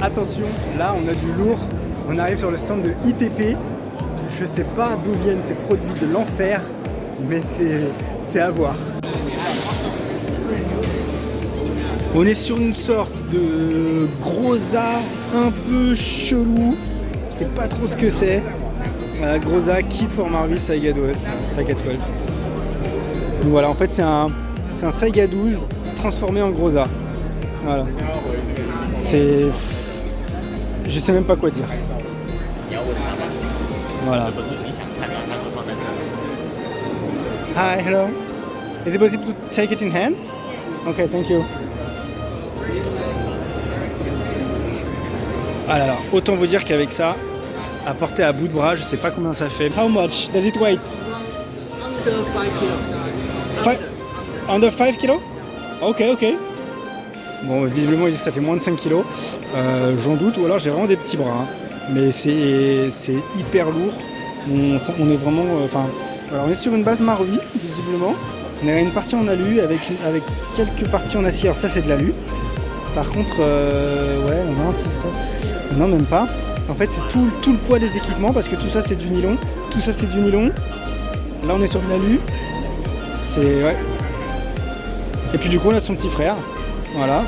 attention, là on a du lourd. On arrive sur le stand de ITP. Je sais pas d'où viennent ces produits de l'enfer, mais c'est à voir. On est sur une sorte de gros art un peu chelou. Je sais pas trop ce que c'est. Groza Kit for Marvel Saga 12. Donc voilà, en fait c'est un Saga 12 transformé en Groza. Voilà. C'est... Je sais même pas quoi dire. Voilà. Hi, hello. Is it possible to take it in hands? Okay, thank you. Ah là là, autant vous dire qu'avec ça, à porter à bout de bras, je sais pas combien ça fait. How much does it weigh? Under 5 kilos? Ok, ok. Bon, visiblement, ça fait moins de 5 kilos. J'en doute, ou alors j'ai vraiment des petits bras. Hein. Mais c'est hyper lourd. On est vraiment... alors on est sur une base Marui, visiblement. On a une partie en alu avec quelques parties en acier. Alors ça, c'est de l'alu. Par contre, ouais, non, c'est ça. Non, même pas. En fait, c'est tout le poids des équipements parce que tout ça, c'est du nylon. Tout ça, c'est du nylon. Là, on est sur de l'alu. C'est... ouais. Et puis du coup, on a son petit frère. Voilà.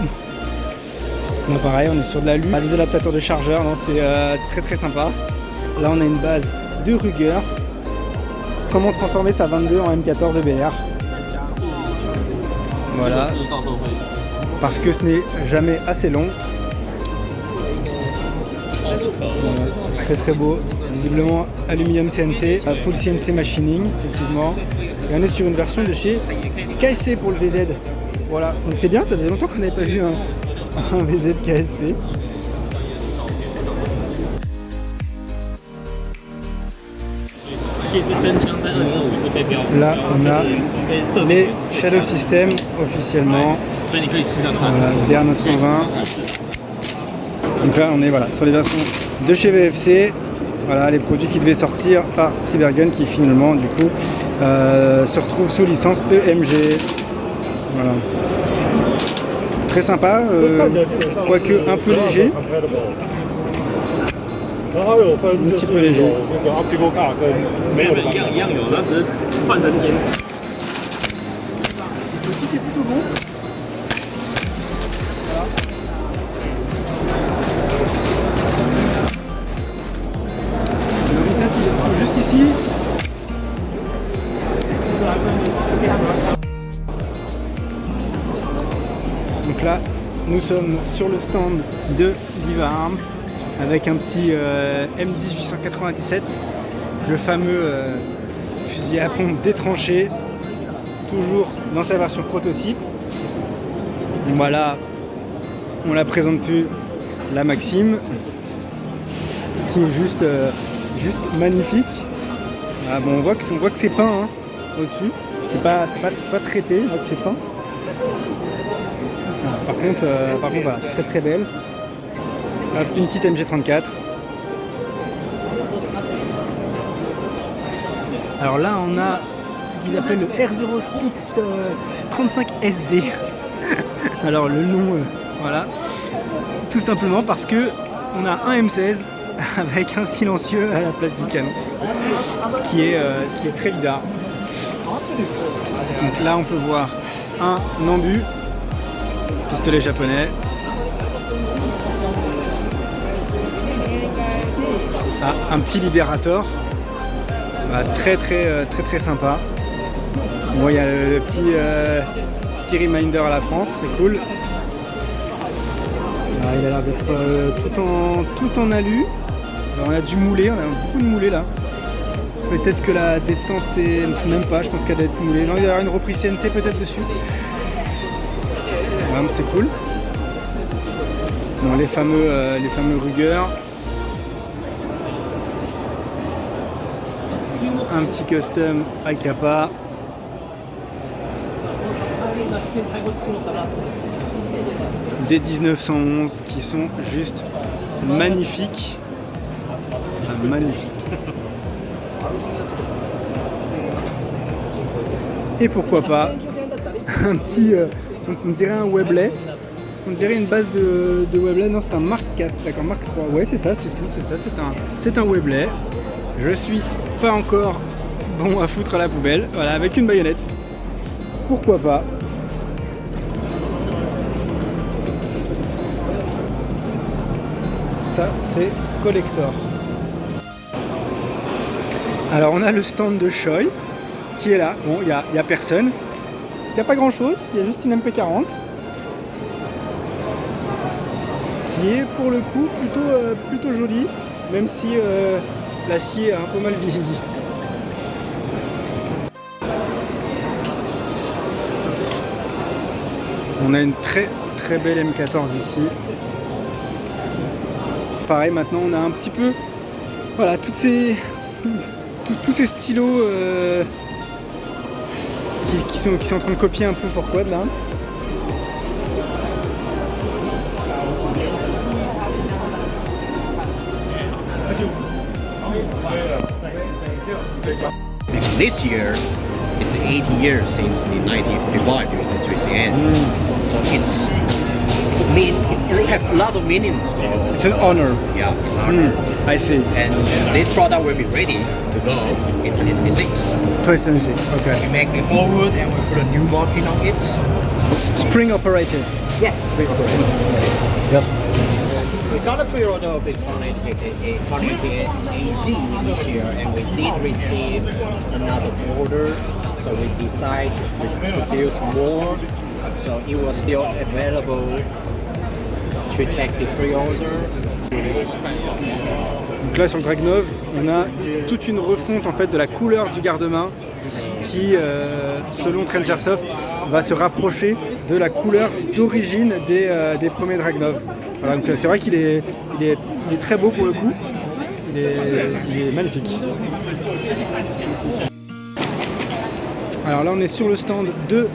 Là, pareil, on est sur de l'alu. Les adaptateurs de chargeur, non, c'est très très sympa. Là, on a une base de Ruger. Comment transformer sa 22 en M14 EBR. Voilà. Parce que ce n'est jamais assez long. Voilà. Très très beau. Visiblement aluminium CNC, full CNC machining, effectivement. Et on est sur une version de chez KSC pour le VZ. Voilà, donc c'est bien, ça faisait longtemps qu'on n'avait pas vu un VZ KSC. Là, on a les Shadow System officiellement. Voilà, DR920. Donc là, on est voilà, sur les versions de chez VFC. Voilà, les produits qui devaient sortir par Cybergun qui finalement, du coup, se retrouvent sous licence EMG. Voilà. Très sympa, quoique un peu léger. Un petit peu léger. Tout est plutôt bon. Le reset il se trouve juste ici. Donc là, nous sommes sur le stand de Diva Arms avec un petit M10 897, le fameux fusil à pompe détranché, toujours dans sa version prototype. Voilà, on la présente plus, la Maxime, qui est juste magnifique. Voilà, bon, on voit que c'est peint hein, au-dessus, c'est pas traité, on voit que c'est peint. Par contre, voilà, très très belle. Hop, une petite MG34. Alors là, on a ce qu'ils appellent le R06 35 SD. Alors le nom, voilà, tout simplement parce que on a un M16 avec un silencieux à la place du canon, ce qui est très bizarre. Donc là, on peut voir un ambu. Pistolet japonais. Ah, un petit libérateur. Ah, très sympa. Bon, il y a le petit reminder à la France, c'est cool. Ah, il a l'air d'être tout en alu. Alors, on a du moulé, on a beaucoup de moulé là. Peut-être que la détente est même pas, je pense qu'elle doit être moulée. Non, il y aura une reprise CNC peut-être dessus. C'est cool. Bon, les fameux Ruger. Un petit custom Aikapa. Des 1911 qui sont juste magnifiques. Magnifiques. Et pourquoi pas un petit... on dirait un Webley, On dirait une base de Webley. Non, c'est un Mark 4. D'accord, Mark 3. Ouais, c'est ça, c'est ça. C'est un Webley. Je suis pas encore bon à foutre à la poubelle. Voilà, avec une baïonnette. Pourquoi pas? Ça, c'est collector. Alors, on a le stand de Shoei qui est là. Bon, il y a personne. Il n'y a pas grand chose. Il y a juste une MP40. Qui est pour le coup plutôt joli, même si l'acier a un peu mal vieilli. On a une très belle M14 ici. Pareil, maintenant on a un petit peu, voilà, tous ces stylos qui sont en train de copier un peu pour Quad là. This year is the 80 years since the 1955 military end. So it have a lot of meanings. It's an honor. Yeah, it's an honor. I see. And this product will be ready to go in 2026. 2026, okay. We make the whole wood and we put a new morphine on it. Spring operated. Yeah, spring operated. Yep. We got a pre-order of the Carnegie AZ this year, and we did receive another order, so we decided to produce more, so it was still available to take the pre-order. Donc là sur le Dragnov, on a toute une refonte en fait de la couleur du garde-main qui, selon Trench Airsoft, va se rapprocher de la couleur d'origine des premiers Dragnov. Voilà, donc c'est vrai qu'il est très beau pour le coup, il est magnifique. Alors là on est sur le stand de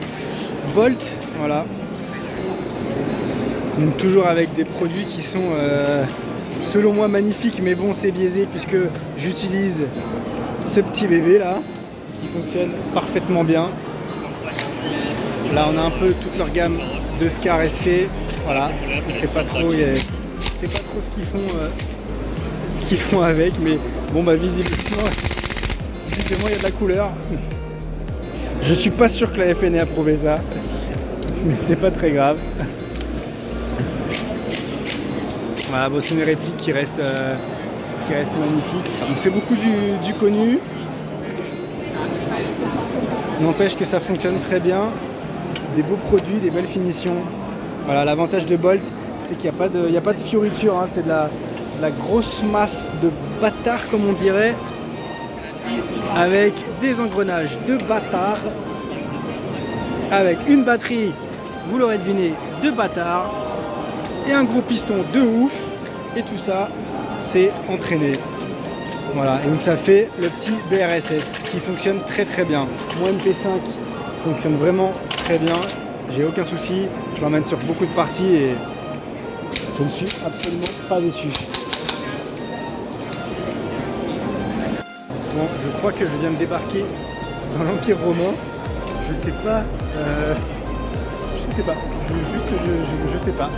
Bolt, voilà. Donc toujours avec des produits qui sont selon moi magnifiques, mais bon c'est biaisé puisque j'utilise ce petit bébé là qui fonctionne parfaitement bien. Là on a un peu toute leur gamme de Scar SC. Voilà, c'est pas trop ce qu'ils font avec, mais bon bah visiblement il y a de la couleur. Je suis pas sûr que la FN ait approuvé ça, mais c'est pas très grave. Voilà, bon, c'est une réplique qui reste magnifique. Donc c'est beaucoup du connu. N'empêche que ça fonctionne très bien. Des beaux produits, des belles finitions. Voilà, l'avantage de Bolt, c'est qu'il n'y a pas de fioriture, hein, c'est de la grosse masse de bâtard, comme on dirait, avec des engrenages de bâtard, avec une batterie, vous l'aurez deviné, de bâtard, et un gros piston de ouf, et tout ça, c'est entraîné. Voilà, et donc ça fait le petit BRSS qui fonctionne très bien. Mon MP5 fonctionne vraiment très bien. J'ai aucun souci, je l'emmène sur beaucoup de parties et je ne suis absolument pas déçu. Bon, je crois que je viens de débarquer dans l'Empire romain. Je sais pas. Je sais pas. Je sais pas.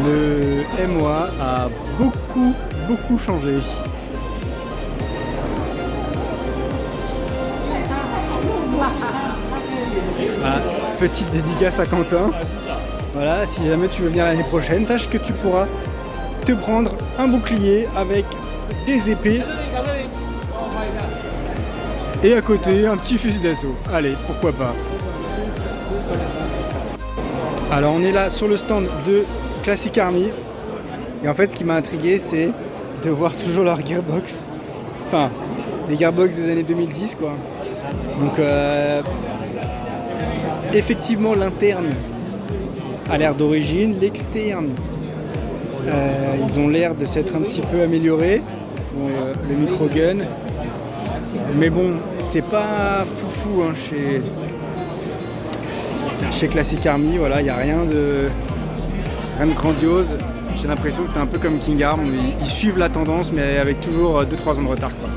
Le MOA a beaucoup changé. Voilà, petite dédicace à Quentin. Voilà, si jamais tu veux venir l'année prochaine, sache que tu pourras te prendre un bouclier avec des épées et à côté un petit fusil d'assaut. Allez, pourquoi pas. Alors on est là sur le stand de Classic Army et en fait ce qui m'a intrigué c'est de voir toujours leur gearbox, enfin les gearbox des années 2010 quoi. Donc effectivement l'interne a l'air d'origine, l'externe ils ont l'air de s'être un petit peu améliorés, bon, le micro gun, mais bon c'est pas foufou hein, chez Classic Army, voilà, il n'y a rien de grandiose. J'ai l'impression que c'est un peu comme King Arm, ils suivent la tendance mais avec toujours 2-3 ans de retard quoi.